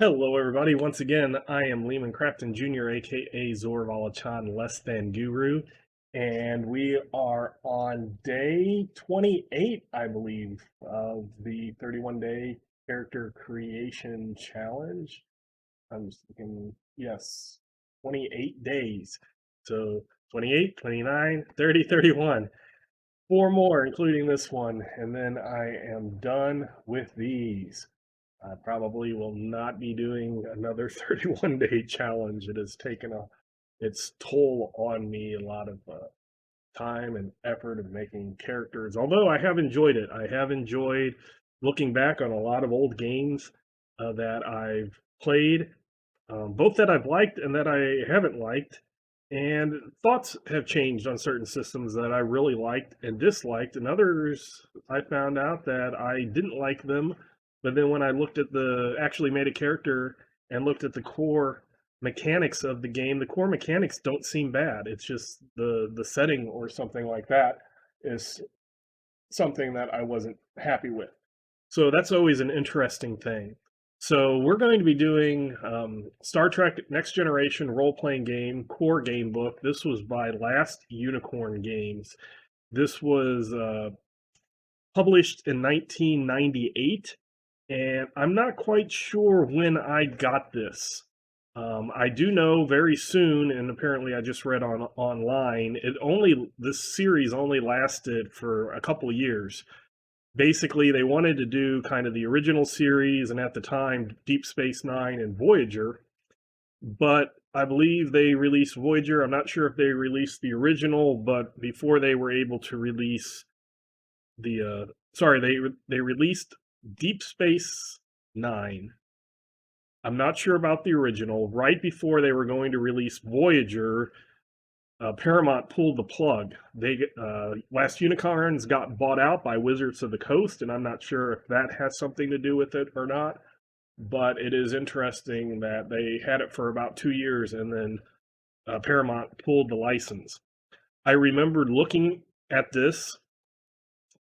Hello, everybody. Once again, I am Lehman Crafton Jr., aka Zorvalachan Less Than Guru, and we are on day 28, I believe, of the 31-day character creation challenge. I'm just thinking, yes, 28 days. So 28, 29, 30, 31. Four more, including this one, and then I am done with these. I probably will not be doing another 31-day challenge. It has taken its toll on me, a lot of time and effort of making characters. Although I have enjoyed it, I have enjoyed looking back on a lot of old games that I've played, both that I've liked and that I haven't liked. And thoughts have changed on certain systems that I really liked and disliked, and others I found out that I didn't like them. But then when I looked at actually made a character and looked at the core mechanics of the game, the core mechanics don't seem bad. It's just the setting or something like that is something that I wasn't happy with. So that's always an interesting thing. So we're going to be doing Star Trek Next Generation role-playing game, core game book. This was by Last Unicorn Games. This was published in 1998, and I'm not quite sure when I got this. I do know very soon, and apparently I just read online. This series only lasted for a couple of years. Basically, they wanted to do kind of the original series, and at the time, Deep Space Nine and Voyager. But I believe they released Voyager. I'm not sure if they released the original, but before they were able to release they released Deep Space Nine. I'm not sure about the original. Right before they were going to release Voyager, Paramount pulled the plug. Last Unicorns got bought out by Wizards of the Coast, and I'm not sure if that has something to do with it or not. But it is interesting that they had it for about 2 years, and then Paramount pulled the license. I remembered looking at this,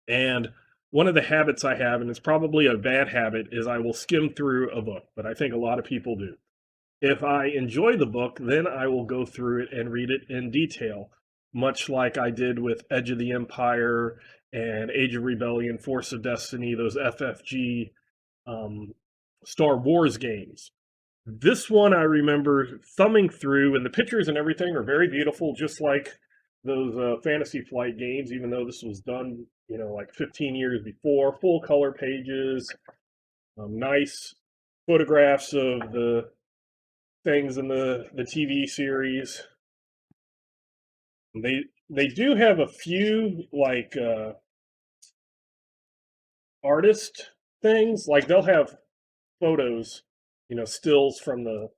and one of the habits I have, and it's probably a bad habit, is I will skim through a book, but I think a lot of people do. If I enjoy the book, then I will go through it and read it in detail, much like I did with Edge of the Empire and Age of Rebellion, Force of Destiny, those FFG um, Star Wars games. This one I remember thumbing through, and the pictures and everything are very beautiful, just like those Fantasy Flight games, even though this was done, like 15 years before. Full color pages, nice photographs of the things in the TV series. They do have a few like artist things, like they'll have photos, stills from the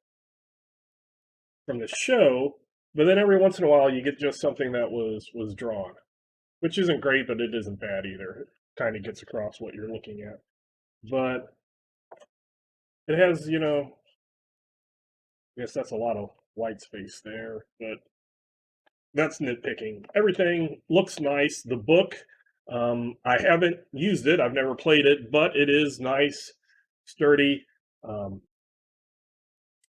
show, but then every once in a while you get just something that was drawn, which isn't great, but it isn't bad either. It kind of gets across what you're looking at. But it has, I guess that's a lot of white space there, but that's nitpicking. Everything looks nice. The book, I haven't used it. I've never played it, but it is nice, sturdy, um,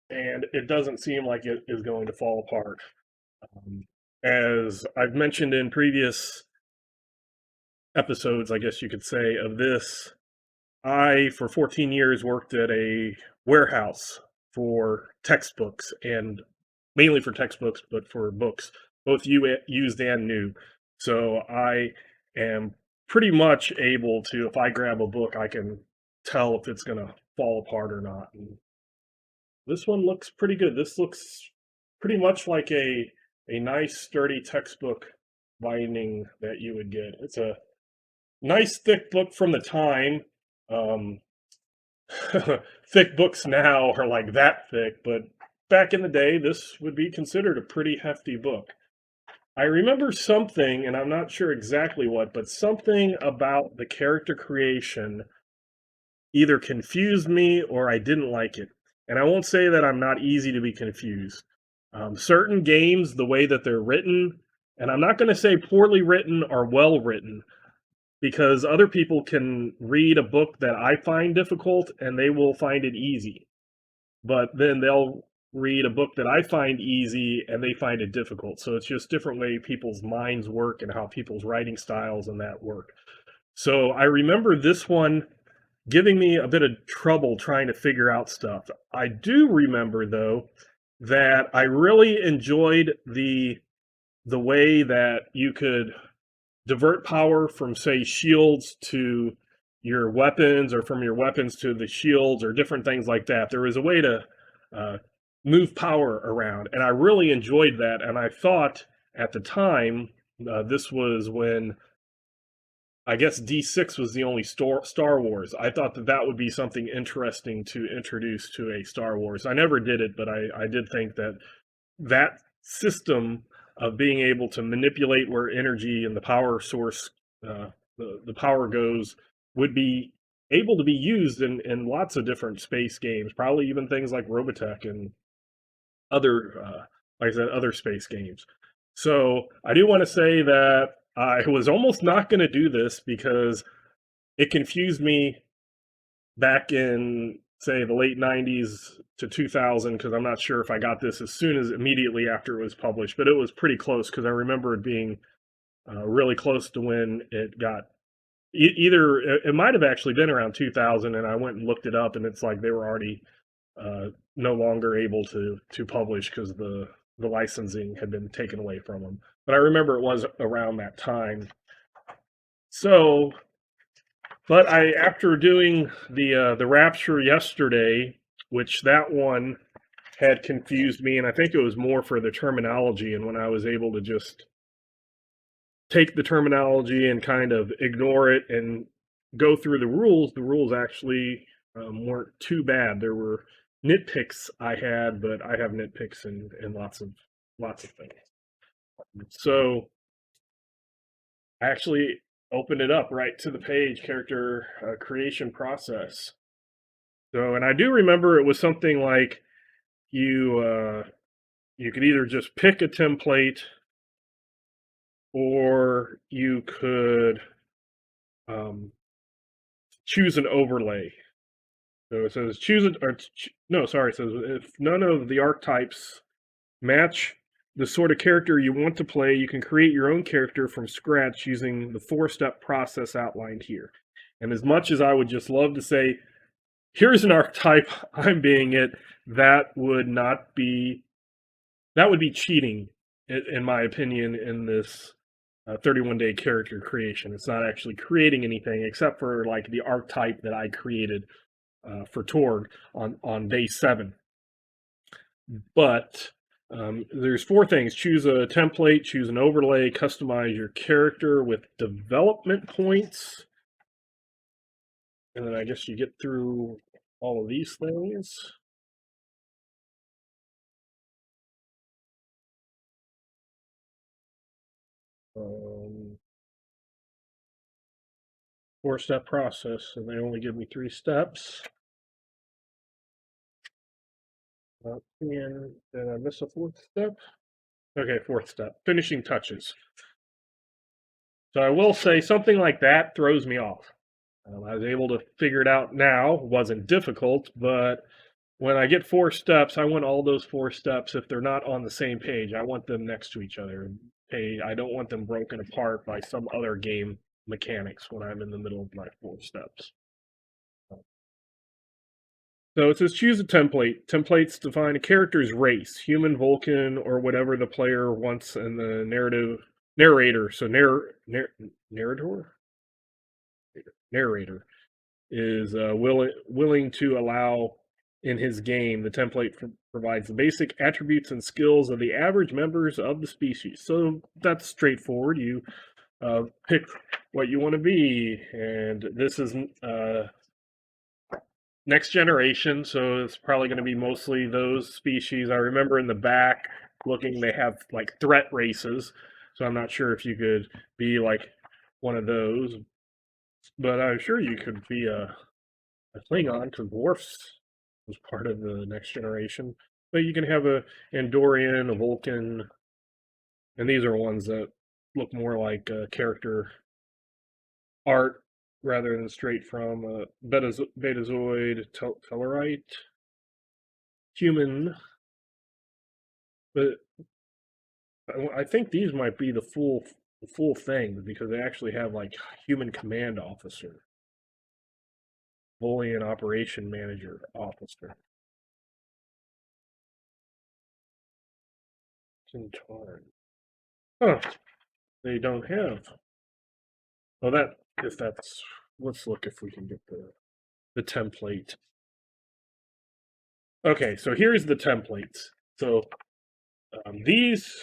and it doesn't seem like it is going to fall apart. Um, as I've mentioned in previous episodes, I guess you could say, of this, I, for 14 years, worked at a warehouse for textbooks, and mainly for textbooks, but for books, both used and new. So I am pretty much able to, if I grab a book, I can tell if it's going to fall apart or not. And this one looks pretty good. This looks pretty much like a nice, sturdy textbook binding that you would get. It's a nice, thick book from the time. Um, Thick books now are like that thick, but back in the day, this would be considered a pretty hefty book. I remember something, and I'm not sure exactly what, but something about the character creation either confused me or I didn't like it. And I won't say that I'm not easy to be confused. Certain games, the way that they're written, and I'm not going to say poorly written or well written, because other people can read a book that I find difficult and they will find it easy. but then they'll read a book that I find easy and they find it difficult. So it's just different way people's minds work and how people's writing styles and that work. So I remember this one giving me a bit of trouble trying to figure out stuff. I do remember though that I really enjoyed the way that you could divert power from say shields to your weapons or from your weapons to the shields or different things like that. There was a way to uh, move power around and I really enjoyed that, and I thought at the time, this was when I guess D6 was the only Star Wars. I thought that that would be something interesting to introduce to a Star Wars. I never did it, but I did think that that system of being able to manipulate where energy and the power source, the power goes, would be able to be used in lots of different space games, probably even things like Robotech and other, like I said, other space games. So I do want to say that I was almost not going to do this because it confused me back in say the late 90s to 2000, because I'm not sure if I got this as soon as immediately after it was published, but it was pretty close because I remember it being really close to when it got either it might have actually been around 2000, and I went and looked it up and it's like they were already no longer able to publish because the licensing had been taken away from them. But I remember it was around that time. So, but I after doing the Rapture yesterday, which that one had confused me, and I think it was more for the terminology. And when I was able to just take the terminology and kind of ignore it and go through the rules actually weren't too bad. There were nitpicks I had, but I have nitpicks in lots of things. So I actually opened it up right to the page, character creation process. So, and I do remember it was something like you could either just pick a template or you could um, choose an overlay. So it says choose it, or no, sorry, it says if none of the archetypes match the sort of character you want to play, you can create your own character from scratch using the 4-step process outlined here. And as much as I would just love to say, here's an archetype, I'm being it, that would not be, that would be cheating, in my opinion, in this 31-day character creation. It's not actually creating anything except for like the archetype that I created for Torg on day 7. But there's 4 things: choose a template, choose an overlay, customize your character with development points, and then I guess you get through all of these things. Um, 4-step process, and they only give me 3 steps. And did I miss a 4th step? Okay, 4th step, finishing touches. So I will say something like that throws me off. I was able to figure it out now. It wasn't difficult, but when I get 4 steps, I want all those 4 steps. If they're not on the same page, I want them next to each other. I don't want them broken apart by some other game mechanics when I'm in the middle of my 4 steps. So it says choose a template. Templates define a character's race, human, Vulcan, or whatever the player wants in the narrator. So narrator narrator is willing to allow in his game. The template provides the basic attributes and skills of the average members of the species. So that's straightforward. You pick what you want to be, and this is next generation, so it's probably going to be mostly those species. I remember in the back looking, they have like threat races, so I'm not sure if you could be like one of those, but I'm sure you could be a Klingon because Worf's was part of the next generation. But you can have a Andorian, a Vulcan, and these are ones that look more like character art rather than straight from Betazoid, Tellarite. human, but I think these might be the full thing because they actually have like human command officer, Boolean operation manager officer. Centaur. Huh, they don't have. Well, that if that's let's look if we can get the template. Okay, so here's the templates. So these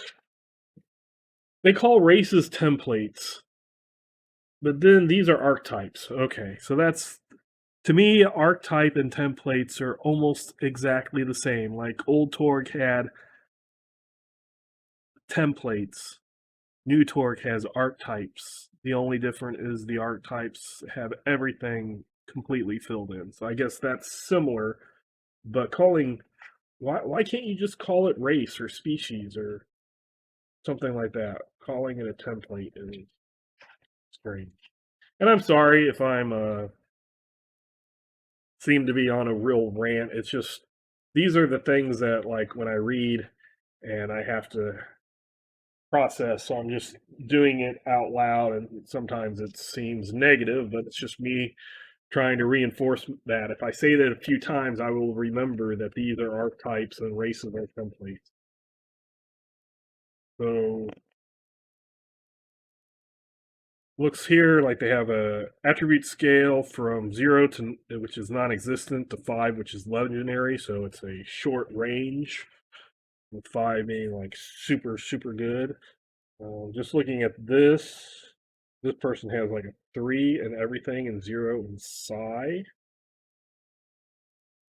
they call races templates, but then these are archetypes. Okay, so that's to me archetype and templates are almost exactly the same. Like old Torg had templates, new Torg has archetypes. The only difference is the archetypes have everything completely filled in. So I guess that's similar, but calling why can't you just call it race or species or something like that? Calling it a template is strange. And I'm sorry if I'm seem to be on a real rant. It's just these are the things that like when I read and I have to process, so I'm just doing it out loud and sometimes it seems negative, but it's just me trying to reinforce that. If I say that a few times, I will remember that these are archetypes and races are templates. So looks here like they have a attribute scale from 0 to which is non-existent to 5 which is legendary, so it's a short range with 5 being like super good. Just looking at this person has like a 3 and everything and 0 in psi.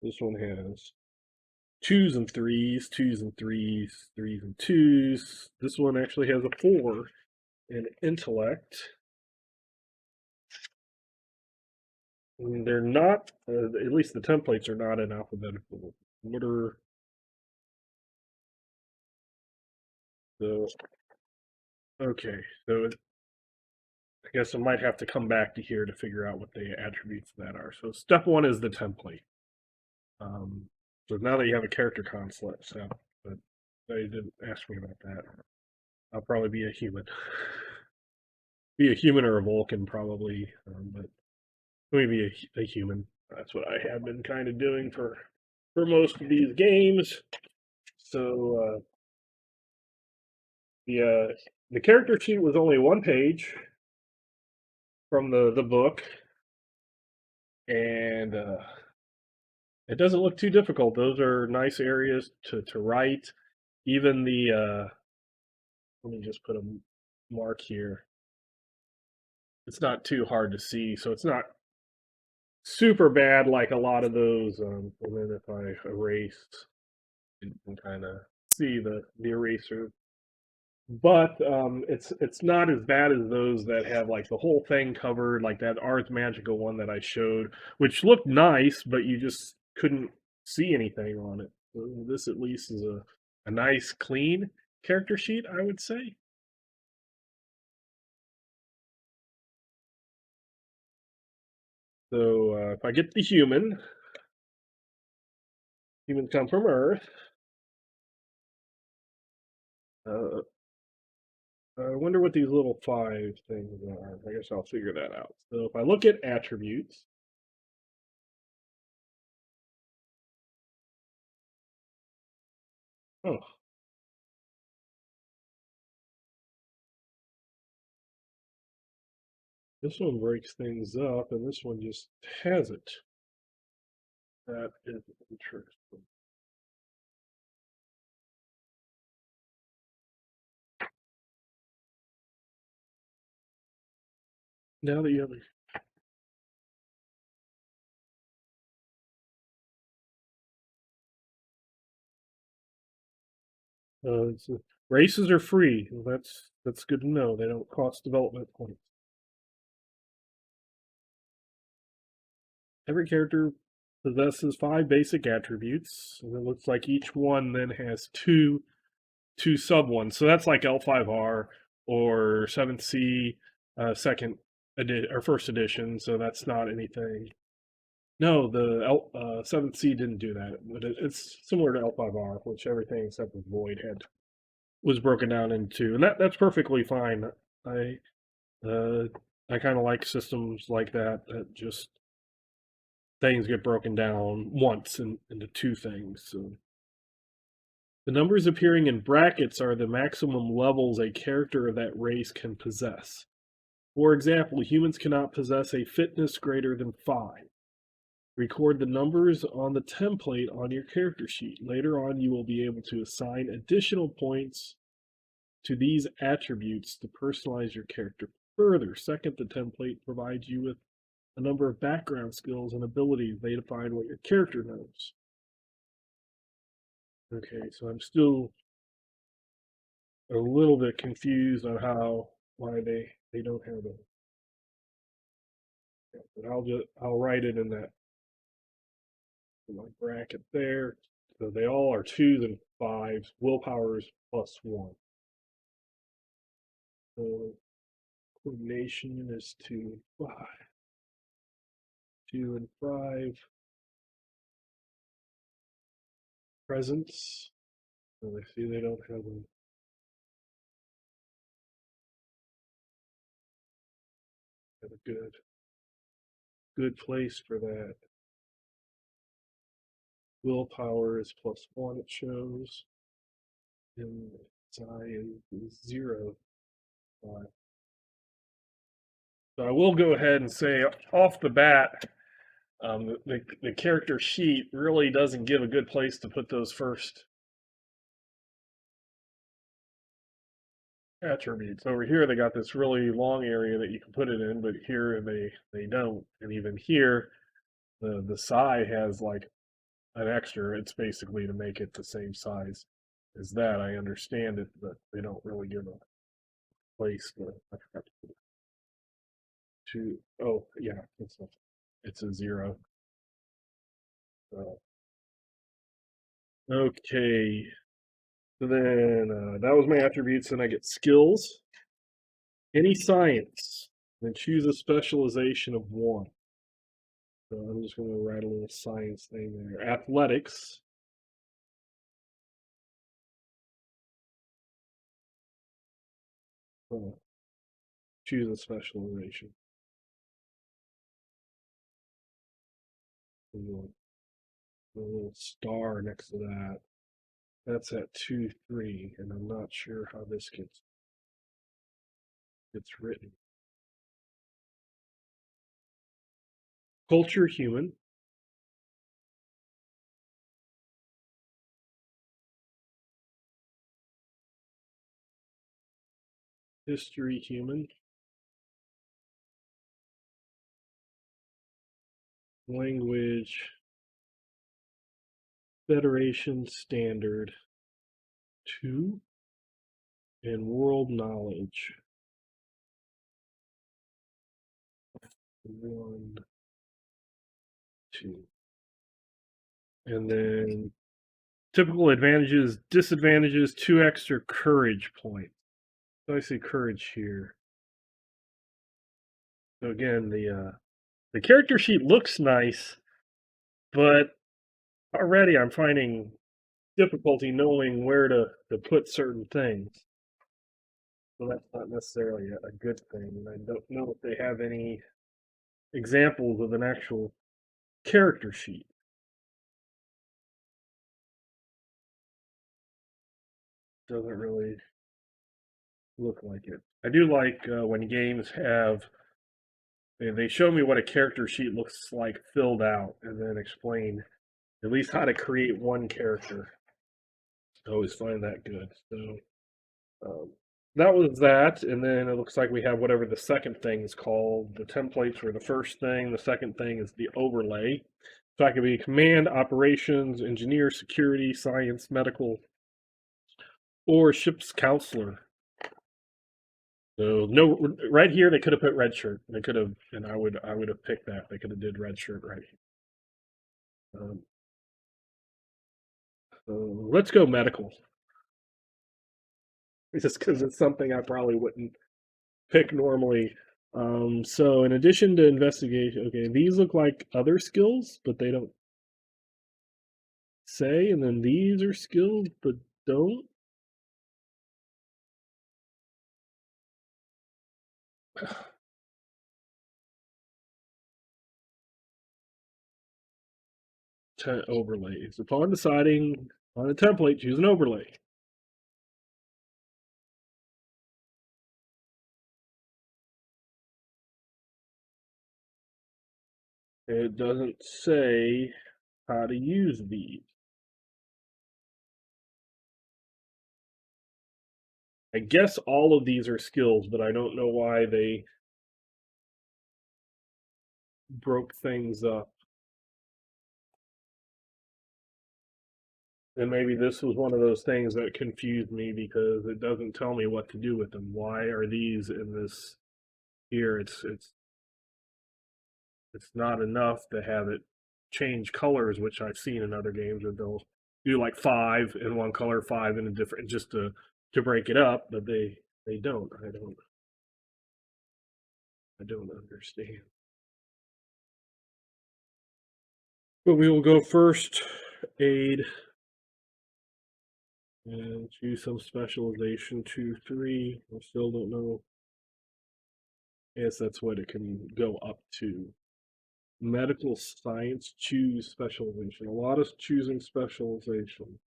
This one has 2s and 3s, 2s and 3s, 3s and 2s. This one actually has a 4 in intellect. And they're not, at least the templates are not in alphabetical order. So, okay, so I guess I might have to come back to here to figure out what the attributes that are. So step 1 is the template. So now that you have a character concept, so but they didn't ask me about that. I'll probably be a human. Be a human or a Vulcan, probably, but maybe a human. That's what I have been kind of doing for most of these games. So the character sheet was only 1 page from the book, and it doesn't look too difficult. Those are nice areas to write. Even the let me just put a mark here. It's not too hard to see, so it's not super bad like a lot of those. And then if I erase, you can kind of see the eraser. But it's not as bad as those that have like the whole thing covered, like that Ars Magica one that I showed, which looked nice, but you just couldn't see anything on it. So this at least is a nice, clean character sheet, I would say. So if I get the humans come from Earth. Uh, I wonder what these little 5 things are. I guess I'll figure that out. So if I look at attributes, oh, this one breaks things up, and this one just has it. That is interesting. Now that you have races are free. Well, that's good to know. They don't cost development points. Every character possesses 5 basic attributes, and it looks like each one then has two sub ones. So that's like L5R or 7th C, second or first edition. So that's not anything No, the Seventh Sea didn't do that, but it's similar to L5R, which everything except for Void had was broken down into, and that's perfectly fine. I uh, I kind of like systems like that that just things get broken down once into two things. So the numbers appearing in brackets are the maximum levels a character of that race can possess. For example, humans cannot possess a fitness greater than 5. Record the numbers on the template on your character sheet. Later on, you will be able to assign additional points to these attributes to personalize your character further. Second, the template provides you with a number of background skills and abilities. They define what your character knows. Okay, so I'm still a little bit confused on why they don't have it. But I'll write it in that in my bracket there. So they all are 2s and 5s. Willpower is +1. So coordination is 2 and 5. 2 and 5. Presence. So I see they don't have a good place for that. Willpower is +1, it shows. And its I is 0. So I will go ahead and say off the bat, the character sheet really doesn't give a good place to put those first attributes. Over here, they got this really long area that you can put it in, but here they don't. And even here, the psi has like an extra. It's basically to make it the same size as that. I understand it, but they don't really give a place to. I forgot to put it to. Oh yeah, it's a 0. Okay, so then that was my attributes. Then I get skills. Any science. Then choose a specialization of 1. So I'm just going to write a little science thing there. Athletics. Choose a specialization. A little star next to that. That's at 2, 3, and I'm not sure how this gets written. Culture human. History human. Language. Federation standard 2. And world knowledge 1, 2. And then typical advantages, disadvantages, 2 extra courage points. So I see courage here. So again, the character sheet looks nice, but already I'm finding difficulty knowing where to put certain things. So that's not necessarily a good thing. And I don't know if they have any examples of an actual character sheet. Doesn't really look like it. I do like when games have they show me what a character sheet looks like filled out and then explain at least how to create one character. I always find that good. So that was that, and then it looks like we have whatever the second thing is called. The templates were the first thing. The second thing is the overlay. So I could be command, operations, engineer, security, science, medical, or ship's counselor. So no, right here they could have put red shirt. They could have, and I would have picked that. They could have did red shirt right here. So let's go medical. Just because it's something I probably wouldn't pick normally. So in addition to investigation, okay, these look like other skills, but they don't say, and then these are skills, but don't. Overlays. Upon deciding on a template, choose an overlay. It doesn't say how to use these. I guess all of these are skills, but I don't know why they broke things up. And maybe this was one of those things that confused me because it doesn't tell me what to do with them. Why are these in this here? It's not enough to have it change colors, which I've seen in other games where they'll do like five in one color, five in a different, just to break it up. But they don't. I don't understand. But we will go first aid and choose some specialization 2, 3. I still don't know. Yes, that's what it can go up to. Medical science, choose specialization. A lot of choosing specialization.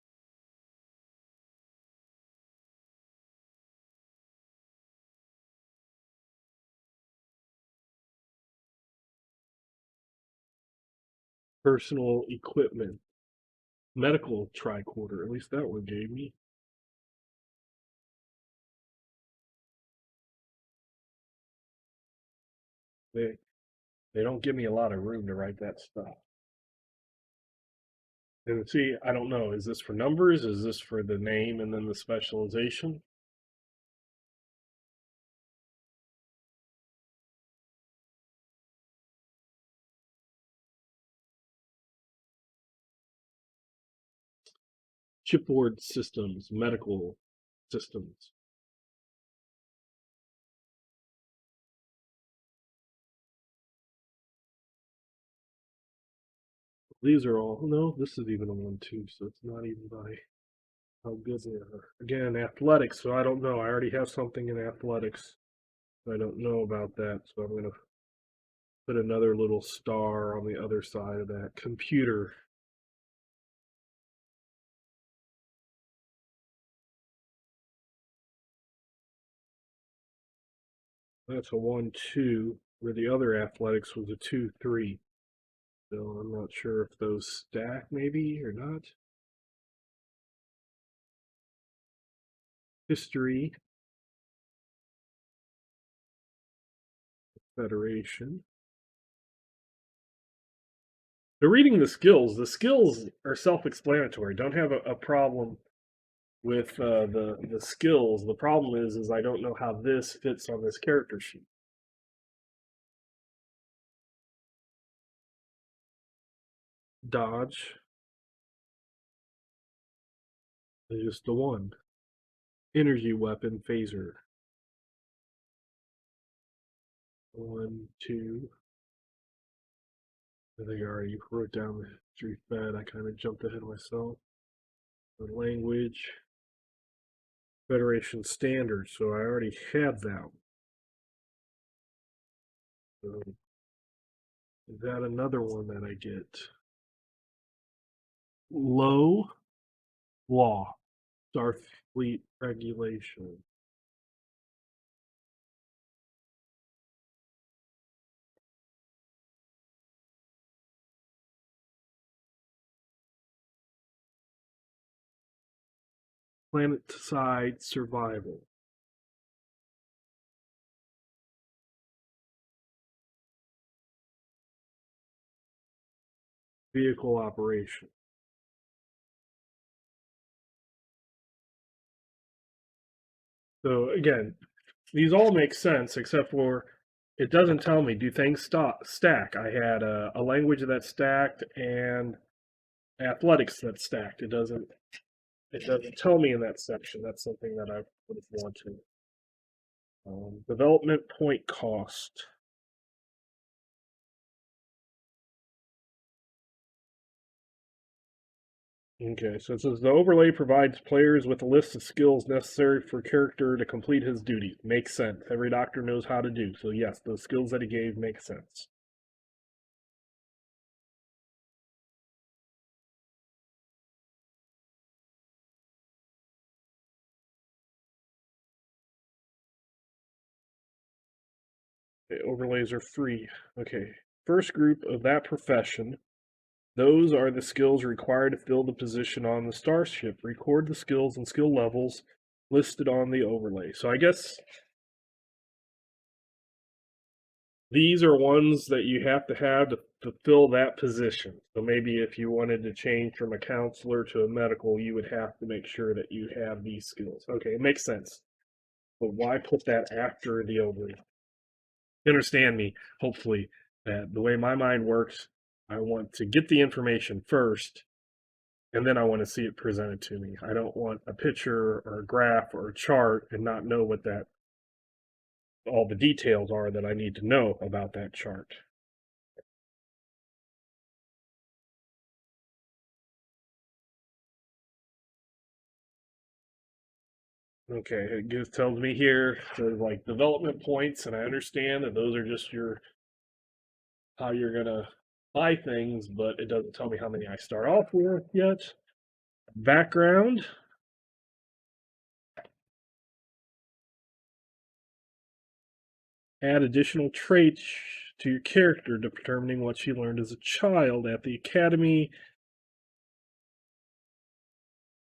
Personal equipment. Medical tricorder. At least that one gave me. They they don't give me a lot of room to write that stuff. And see, I don't know. Is this for numbers? Is this for the name and then the specialization? Chipboard systems, medical systems. These are all, no, this is even a 1-2, so it's not even by how good they are. Again, athletics, so I don't know. I already have something in athletics. I don't know about that, so I'm going to put another little star on the other side of that. Computer. That's a 1-2, where the other athletics was a 2-3. So I'm not sure if those stack maybe or not. History. Federation. They're reading the skills. The skills are self-explanatory. Don't have a problem with the skills. The problem is I don't know how this fits on this character sheet. Dodge is just the one. Energy weapon phaser. 1, 2. I think I already wrote down the history fed. I kind of jumped ahead of myself. The language. Federation standard. So I already had that. So is that another one that I get? Low law. Starfleet regulation. Planet-side survival. Vehicle operation. So again, these all make sense except for it doesn't tell me do things stack. I had a language that stacked and athletics that stacked. It doesn't tell me in that section. That's something that I would have wanted. Development point cost. Okay, so it says the overlay provides players with a list of skills necessary for a character to complete his duty. Makes sense. Every doctor knows how to do. So yes, those skills that he gave make sense. Okay, overlays are free. Okay. First group of that profession. Those are the skills required to fill the position on the starship. Record the skills and skill levels listed on the overlay. So I guess these are ones that you have to fill that position. So maybe if you wanted to change from a counselor to a medical, you would have to make sure that you have these skills. Okay, it makes sense. But why put that after the overlay? You understand me, hopefully, that the way my mind works, I want to get the information first, and then I want to see it presented to me. I don't want a picture or a graph or a chart and not know what that all the details are that I need to know about that chart. Okay, it tells me here there's like development points, and I understand that those are just your how you're gonna buy things, but it doesn't tell me how many I start off with yet. Background. Add additional traits to your character determining what she learned as a child at the academy.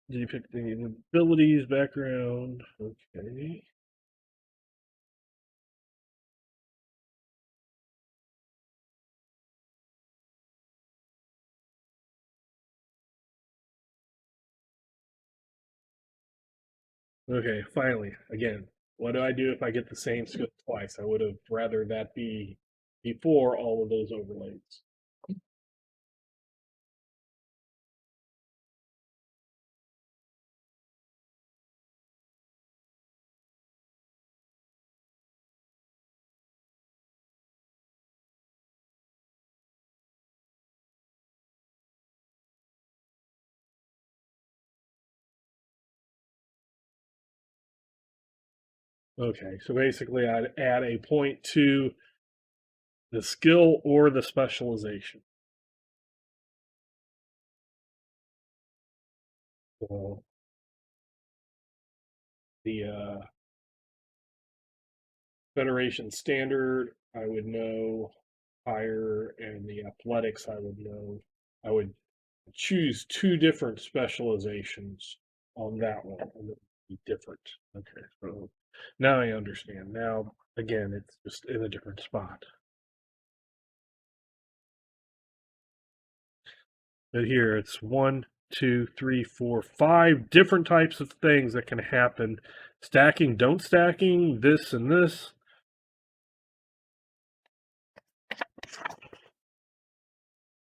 Did you pick the abilities, background? Okay. Okay, finally, again, what do I do if I get the same skill twice? I would have rather that be before all of those overlays. Okay, so basically I'd add a point to the skill or the specialization. So the Federation standard, I would know higher, and the athletics, I would know. I would choose two different specializations on that one, and it would be different. Okay, so now I understand. Now, again, it's just in a different spot. But here it's one, two, three, four, five different types of things that can happen. Stacking, don't stacking, this and this.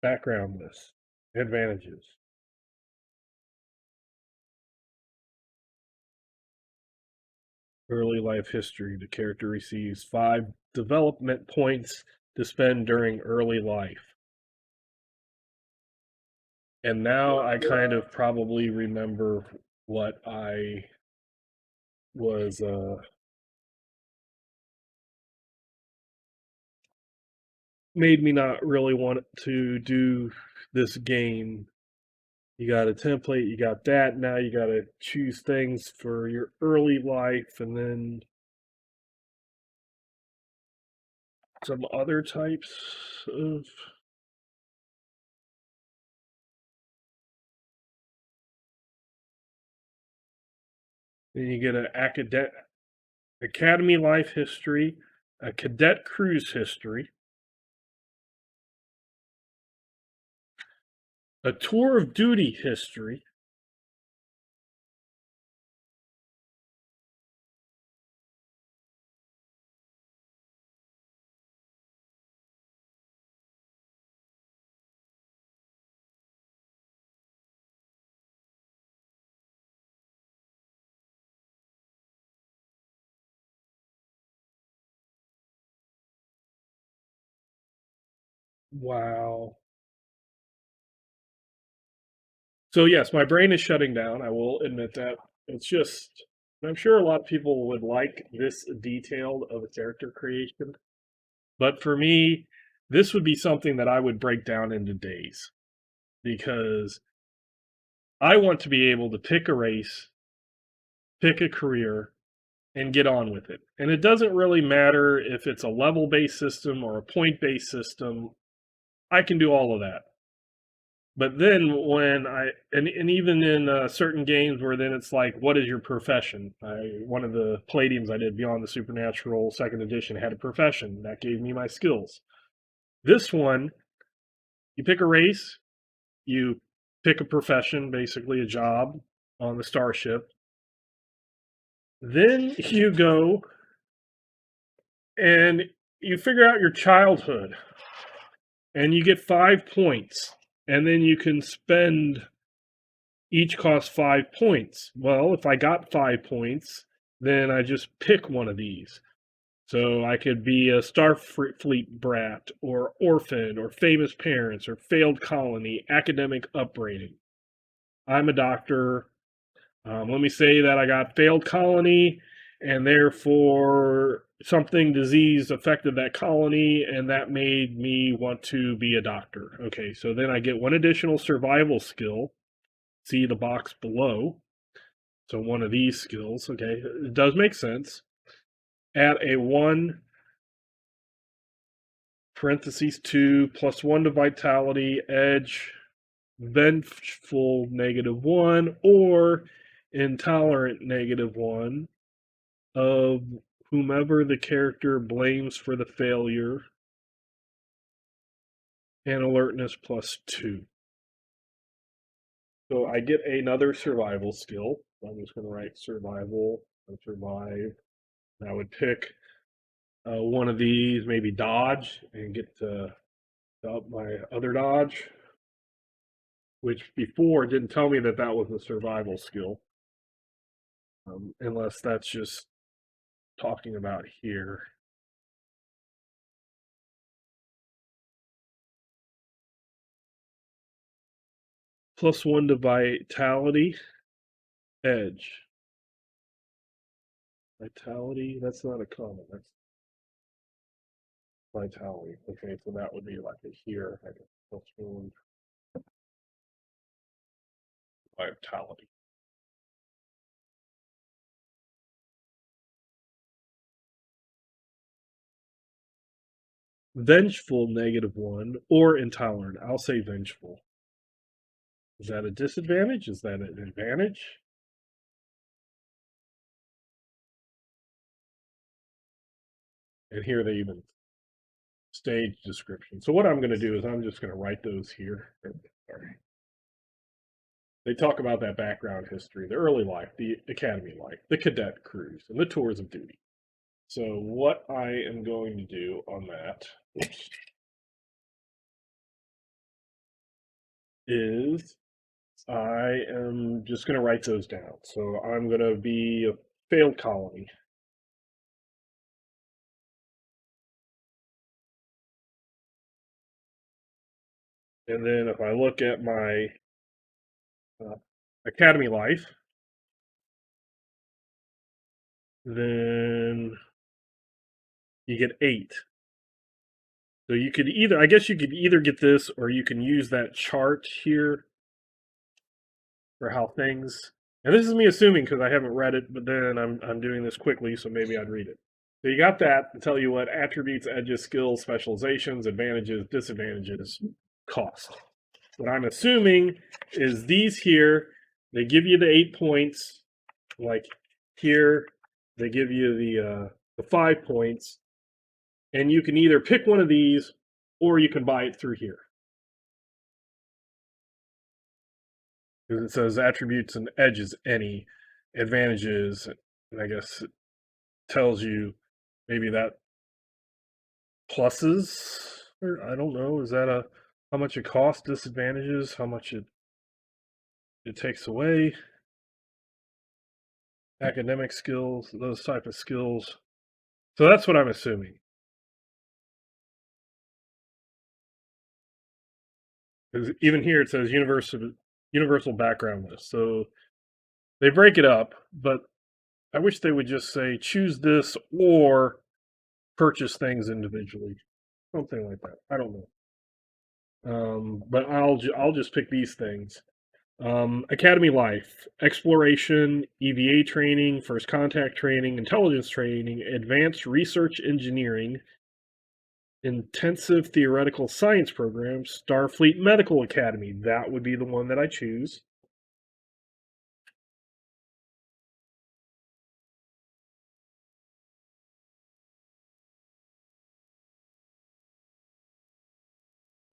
Background list. Advantages. Early life history. The character receives 5 development points to spend during early life. And now I kind of probably remember what I was made me not really want to do this game. You got a template, you got that. Now you got to choose things for your early life, and then some other types of. Then you get an academy life history, a cadet cruise history, a tour of duty history, Wow. So yes, my brain is shutting down. I will admit that. It's just, I'm sure a lot of people would like this detailed of a character creation, but for me, this would be something that I would break down into days because I want to be able to pick a race, pick a career, and get on with it. And it doesn't really matter if it's a level based system or a point based system. I can do all of that. But then when and even in certain games where then it's like, what is your profession? One of the Palladiums I did Beyond the Supernatural second edition had a profession that gave me my skills. This one, you pick a race, you pick a profession, basically a job on the starship. Then you go and you figure out your childhood and you get 5 points. And then you can spend each cost 5 points. Well, if I got 5 points, then I just pick one of these. So I could be a Starfleet brat, or orphan, or famous parents, or failed colony, academic upbringing. I'm a doctor. Let me say that I got failed colony, and therefore something disease affected that colony, and that made me want to be a doctor. Okay, so then I get one additional survival skill. See the box below. So one of these skills, okay, it does make sense. Add a 1 parentheses 2 +1 to vitality, edge, vengeful -1, or intolerant -1 of whomever the character blames for the failure, and alertness +2. So I get another survival skill. I'm just going to write survival and survive. I would pick one of these, maybe dodge, and get to up my other dodge, which before didn't tell me that that was a survival skill, unless that's just talking about here. +1 to vitality, edge. Vitality, that's not a common, that's vitality. Okay, so that would be like a here, I guess, +1 vitality. Vengeful -1 or intolerant. I'll say vengeful. Is that a disadvantage? Is that an advantage? And here they even stage description. So what I'm going to do is I'm just going to write those here. Sorry. They talk about that background history, the early life, the academy life, the cadet cruise, and the tours of duty. So what I am going to do on that is I am just going to write those down. So I'm going to be a failed colony. And then if I look at my academy life, then you get 8. So you could either, I guess you could either get this or you can use that chart here for how things, and this is me assuming because I haven't read it, but then I'm doing this quickly, so maybe I'd read it. So you got that to tell you what attributes, edges, skills, specializations, advantages, disadvantages, cost. What I'm assuming is these here, they give you the 8 points, like here, they give you the 5 points, and you can either pick one of these or you can buy it through here. Because it says attributes and edges, any advantages, and I guess it tells you maybe that pluses, or I don't know, is that a how much it costs, disadvantages, how much it takes away, academic skills, those type of skills. So that's what I'm assuming. 'Cause even here it says universal background list. So they break it up, but I wish they would just say choose this or purchase things individually, something like that. I don't know. But I'll just pick these things. Academy life, exploration, EVA training, first contact training, intelligence training, advanced research engineering, intensive theoretical science program, Starfleet Medical Academy. That would be the one that I choose.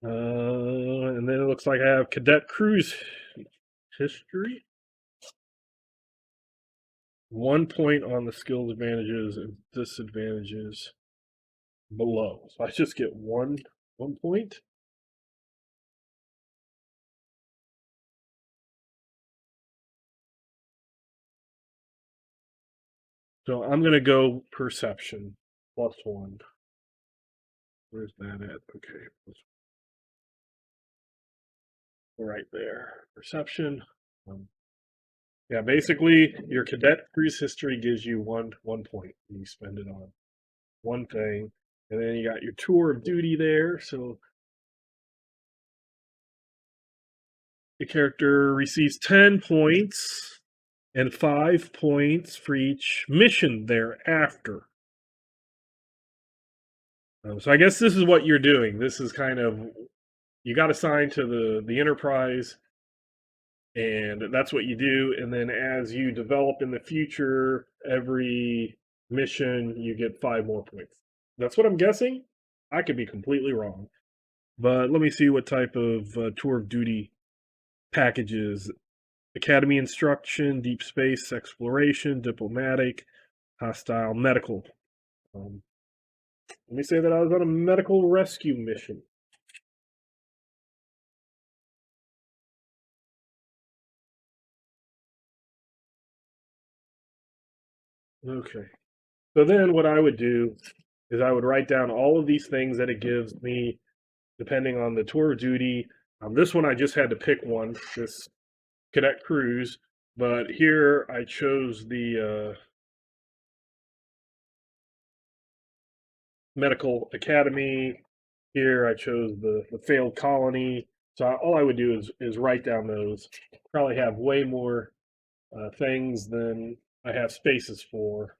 And then it looks like I have cadet cruise history. 1 point on the skills advantages and disadvantages below. So I just get 1 point. So I'm gonna go perception +1. Where's that at? Okay, right there. Perception. Um, yeah, basically your cadet cruise history gives you one point. And you spend it on one thing, and then you got your tour of duty there. So the character receives 10 points and 5 points for each mission thereafter. So I guess this is what you're doing. This is kind of you got assigned to the Enterprise, and that's what you do. And then as you develop in the future, every mission you get 5 more points. That's what I'm guessing. I could be completely wrong, but let me see what type of tour of duty packages: academy instruction, deep space exploration, diplomatic, hostile, medical. Um, Let me say that I was on a medical rescue mission. Okay. So then what I would do is I would write down all of these things that it gives me depending on the tour of duty. This one I just had to pick one, this cadet cruise, but here I chose the medical academy. Here I chose the failed colony. So all I would do is write down those. Probably have way more things than I have spaces for.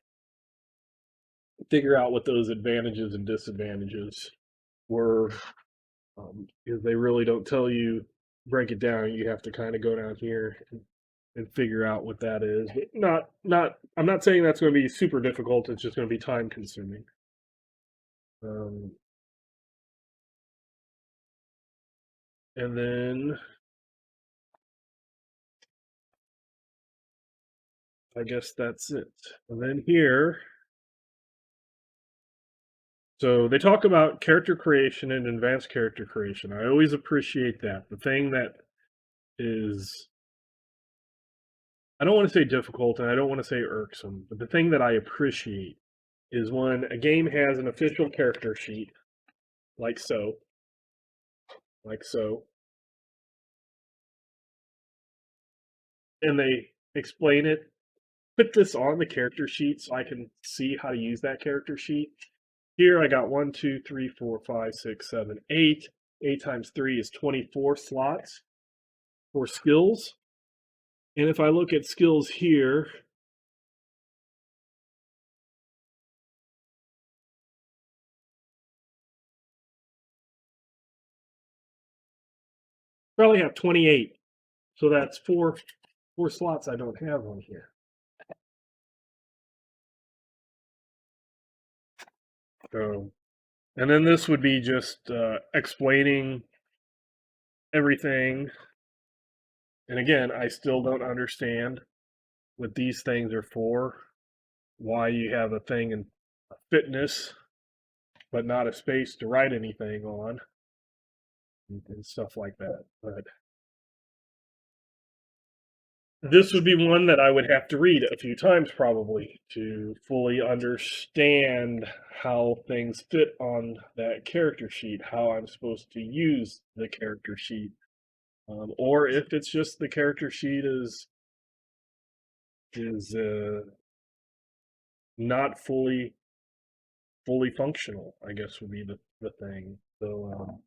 Figure out what those advantages and disadvantages were, because they really don't tell you, break it down. You have to kind of go down here and figure out what that is. But I'm not saying that's going to be super difficult. It's just going to be time consuming. Um, and then I guess that's it. And then here, so they talk about character creation and advanced character creation. I always appreciate that. The thing that is, I don't want to say difficult and I don't want to say irksome, but the thing that I appreciate is when a game has an official character sheet, like so, like so, and they explain it. Put this on the character sheet so I can see how to use that character sheet. Here I got 1, 2, 3, 4, 5, 6, 7, 8. 8 times 3 is 24 slots for skills. And if I look at skills here, probably have 28. So that's four slots I don't have on here. So, and then this would be just explaining everything. And again, I still don't understand what these things are for, why you have a thing in fitness, but not a space to write anything on, and stuff like that. But this would be one that I would have to read a few times probably to fully understand how things fit on that character sheet, how I'm supposed to use the character sheet. or if it's just the character sheet is not fully functional, I guess would be the thing. So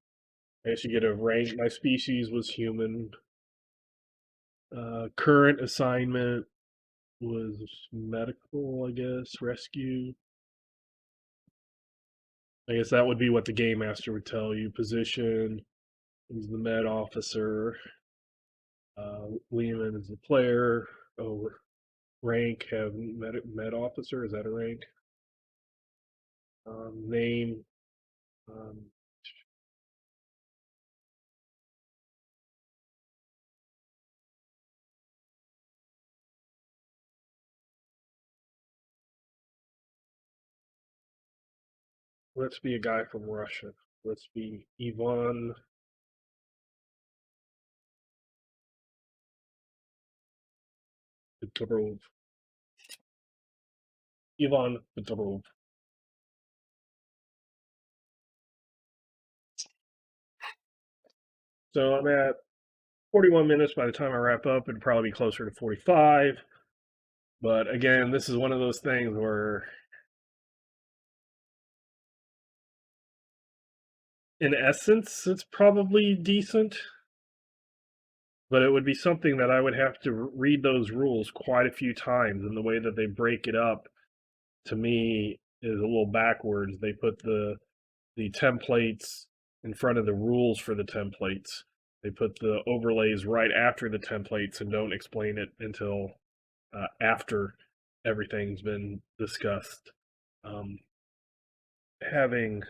I guess you get a rank. My species was human. Current assignment was medical, I guess, rescue. I guess that would be what the game master would tell you. Position is the med officer. Lehman is the player. Oh, rank have med officer. Is that a rank? Name. Um, let's be a guy from Russia. Let's be Ivan Petrov. Ivan Petrov. So I'm at 41 minutes. By the time I wrap up, it'd probably be closer to 45. But again, this is one of those things where, in essence, it's probably decent, but it would be something that I would have to read those rules quite a few times. And the way that they break it up, to me, is a little backwards. They put the templates in front of the rules for the templates. They put the overlays right after the templates and don't explain it until after everything's been discussed. Um, having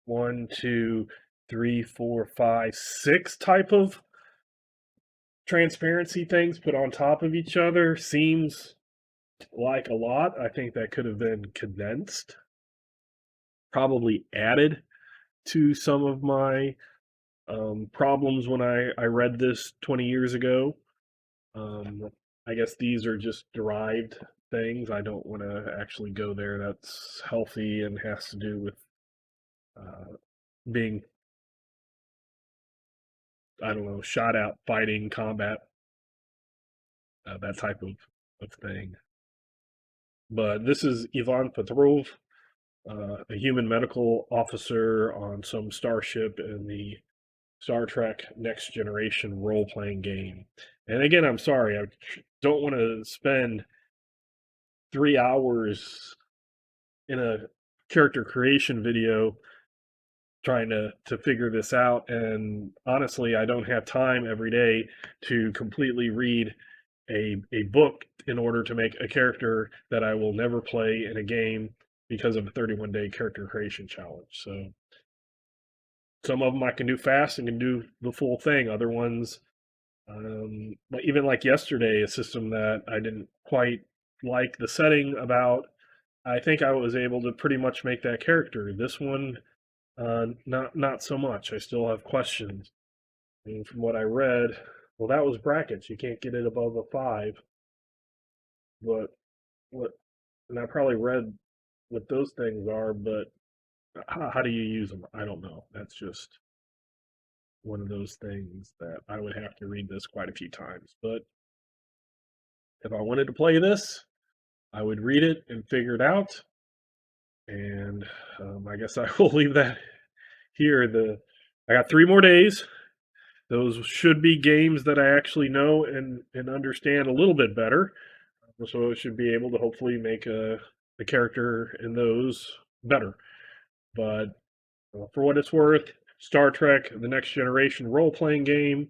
one, two, three, four, five, six type of transparency things put on top of each other seems like a lot. I think that could have been condensed, probably added to some of my problems when I read this 20 years ago. I guess these are just derived things. I don't want to actually go there. That's healthy and has to do with being, I don't know, shot out, fighting, combat, that type of thing. But this is Ivan Petrov, a human medical officer on some starship in the Star Trek Next Generation role playing game. And again, I'm sorry, I don't want to spend 3 hours in a character creation video trying to figure this out. And honestly, I don't have time every day to completely read a book in order to make a character that I will never play in a game because of a 31-day character creation challenge. So some of them I can do fast and can do the full thing. Other ones, even like yesterday, a system that I didn't quite like the setting about, I think I was able to pretty much make that character. This one, not so much. I still have questions. And from what I read, well, that was brackets. You can't get it above a five. But what? And I probably read what those things are, but how do you use them? I don't know. That's just one of those things that I would have to read this quite a few times. But if I wanted to play this, I would read it and figure it out. And I guess I will leave that here. I got 3 more days. Those should be games that I actually know and understand a little bit better. So it should be able to hopefully make the character in those better. But for what it's worth, Star Trek: The Next Generation role playing game,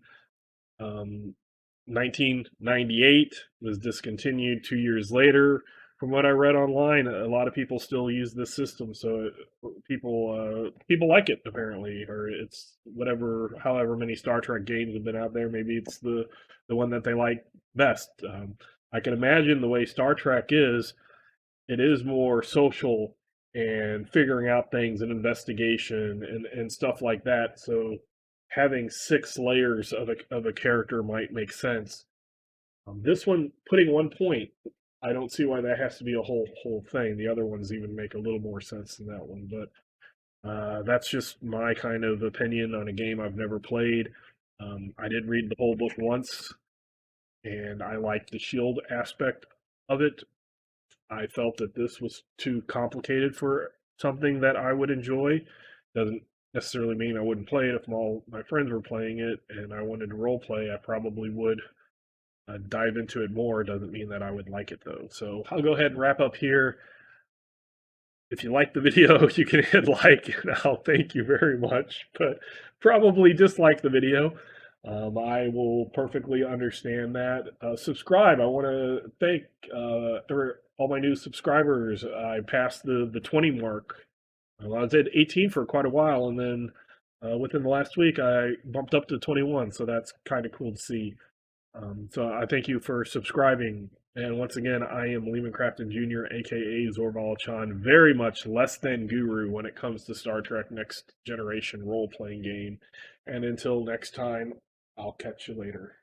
1998 was discontinued 2 years later. From what I read online, a lot of people still use this system, so people like it apparently, or it's whatever, however many Star Trek games have been out there. Maybe it's the one that they like best. I can imagine the way Star Trek is, it is more social and figuring out things and investigation and stuff like that. So having 6 layers of a character might make sense. This one, putting 1 point, I don't see why that has to be a whole thing. The other ones even make a little more sense than that one, but that's just my kind of opinion on a game I've never played. I did read the whole book once, and I liked the shield aspect of it. I felt that this was too complicated for something that I would enjoy. Doesn't necessarily mean I wouldn't play it if all my friends were playing it and I wanted to role play. I probably would dive into it more. Doesn't mean that I would like it though. So I'll go ahead and wrap up here. If you like the video, you can hit like, and I'll thank you very much. But probably dislike the video. I will perfectly understand that. Subscribe. I want to thank all my new subscribers. I passed the 20 mark. Well, I was at 18 for quite a while, and then within the last week, I bumped up to 21. So that's kind of cool to see. So I thank you for subscribing. And once again, I am Lehman Crafton Jr., aka Zorval Chan, very much less than guru when it comes to Star Trek Next Generation role playing game. And until next time, I'll catch you later.